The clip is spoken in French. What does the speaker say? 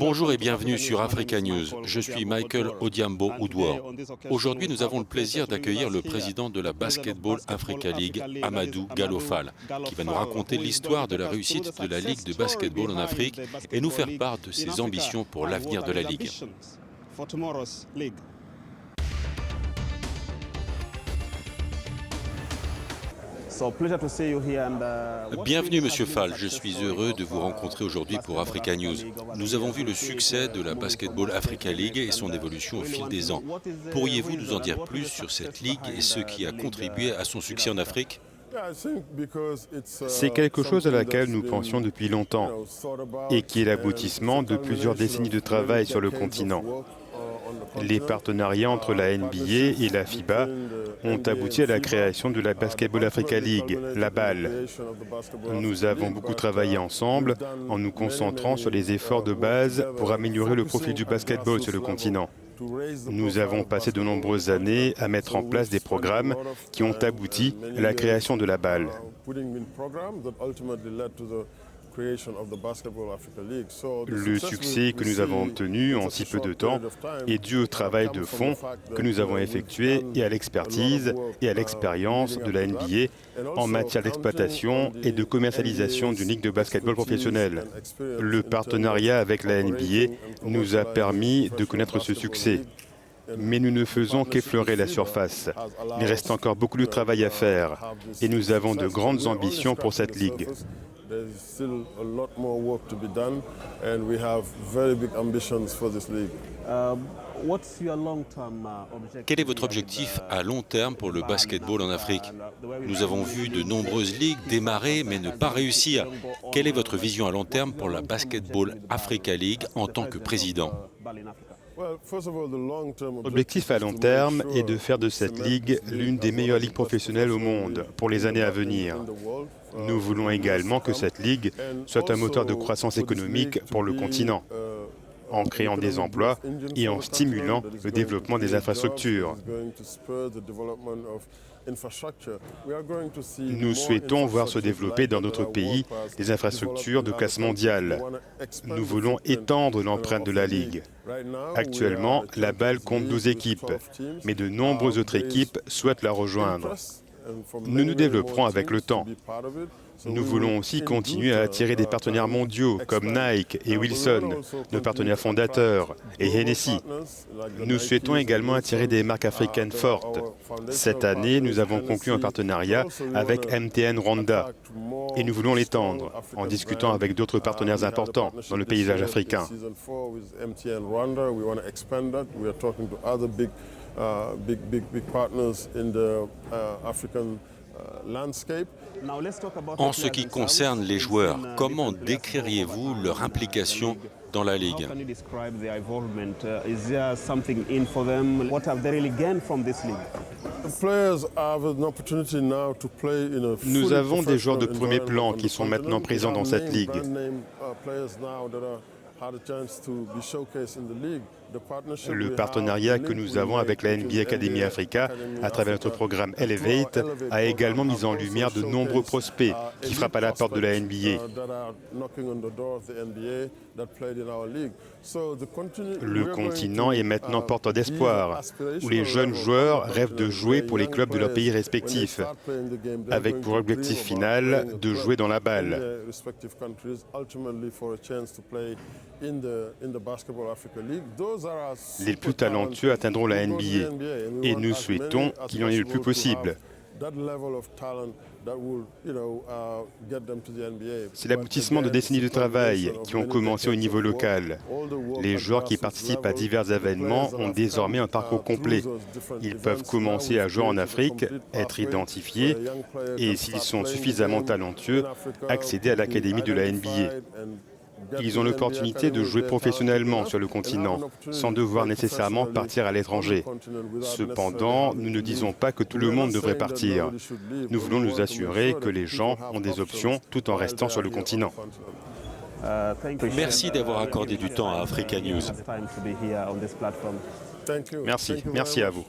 Bonjour et bienvenue sur Africa News. Je suis Michael Odiambo Oudouor. Aujourd'hui, nous avons le plaisir d'accueillir le président de la Basketball Africa League, Amadou Gallo Fall, qui va nous raconter l'histoire de la réussite de la Ligue de basketball en Afrique et nous faire part de ses ambitions pour l'avenir de la Ligue. Bienvenue Monsieur Fall, je suis heureux de vous rencontrer aujourd'hui pour Africa News. Nous avons vu le succès de la Basketball Africa League et son évolution au fil des ans. Pourriez-vous nous en dire plus sur cette ligue et ce qui a contribué à son succès en Afrique? C'est quelque chose à laquelle nous pensions depuis longtemps et qui est l'aboutissement de plusieurs décennies de travail sur le continent. Les partenariats entre la NBA et la FIBA ont abouti à la création de la Basketball Africa League, la BAL. Nous avons beaucoup travaillé ensemble en nous concentrant sur les efforts de base pour améliorer le profil du basketball sur le continent. Nous avons passé de nombreuses années à mettre en place des programmes qui ont abouti à la création de la BAL. Le succès que nous avons obtenu en si peu de temps est dû au travail de fond que nous avons effectué et à l'expertise et à l'expérience de la NBA en matière d'exploitation et de commercialisation d'une ligue de basketball professionnelle. Le partenariat avec la NBA nous a permis de connaître ce succès. Mais nous ne faisons qu'effleurer la surface. Il reste encore beaucoup de travail à faire et nous avons de grandes ambitions pour cette ligue. Quel est votre objectif à long terme pour le basketball en Afrique? Nous avons vu de nombreuses ligues démarrer mais ne pas réussir. Quelle est votre vision à long terme pour la Basketball Africa League en tant que président? L'objectif à long terme est de faire de cette ligue l'une des meilleures ligues professionnelles au monde pour les années à venir. Nous voulons également que cette ligue soit un moteur de croissance économique pour le continent, en créant des emplois et en stimulant le développement des infrastructures. Nous souhaitons voir se développer dans d'autres pays des infrastructures de classe mondiale. Nous voulons étendre l'empreinte de la Ligue. Actuellement, la BAL compte 12 équipes, mais de nombreuses autres équipes souhaitent la rejoindre. Nous nous développerons avec le temps. Nous voulons aussi continuer à attirer des partenaires mondiaux comme Nike et Wilson, nos partenaires fondateurs, et Hennessy. Nous souhaitons également attirer des marques africaines fortes. Cette année, nous avons conclu un partenariat avec MTN Rwanda et nous voulons l'étendre en discutant avec d'autres partenaires importants dans le paysage africain. En ce qui concerne les joueurs, comment décririez-vous leur implication dans la Ligue? Nous avons des joueurs de premier plan qui sont maintenant présents dans cette ligue. Le partenariat que nous avons avec la NBA Academy Africa à travers notre programme Elevate a également mis en lumière de nombreux prospects qui frappent à la porte de la NBA. Le continent est maintenant porteur d'espoir, où les jeunes joueurs rêvent de jouer pour les clubs de leur pays respectifs, avec pour objectif final de jouer dans la BAL. Les plus talentueux atteindront la NBA et nous souhaitons qu'il y en ait le plus possible. C'est l'aboutissement de décennies de travail qui ont commencé au niveau local. Les joueurs qui participent à divers événements ont désormais un parcours complet. Ils peuvent commencer à jouer en Afrique, être identifiés et, s'ils sont suffisamment talentueux, accéder à l'académie de la NBA. Ils ont l'opportunité de jouer professionnellement sur le continent, sans devoir nécessairement partir à l'étranger. Cependant, nous ne disons pas que tout le monde devrait partir. Nous voulons nous assurer que les gens ont des options tout en restant sur le continent. Merci d'avoir accordé du temps à Africa News. Merci à vous.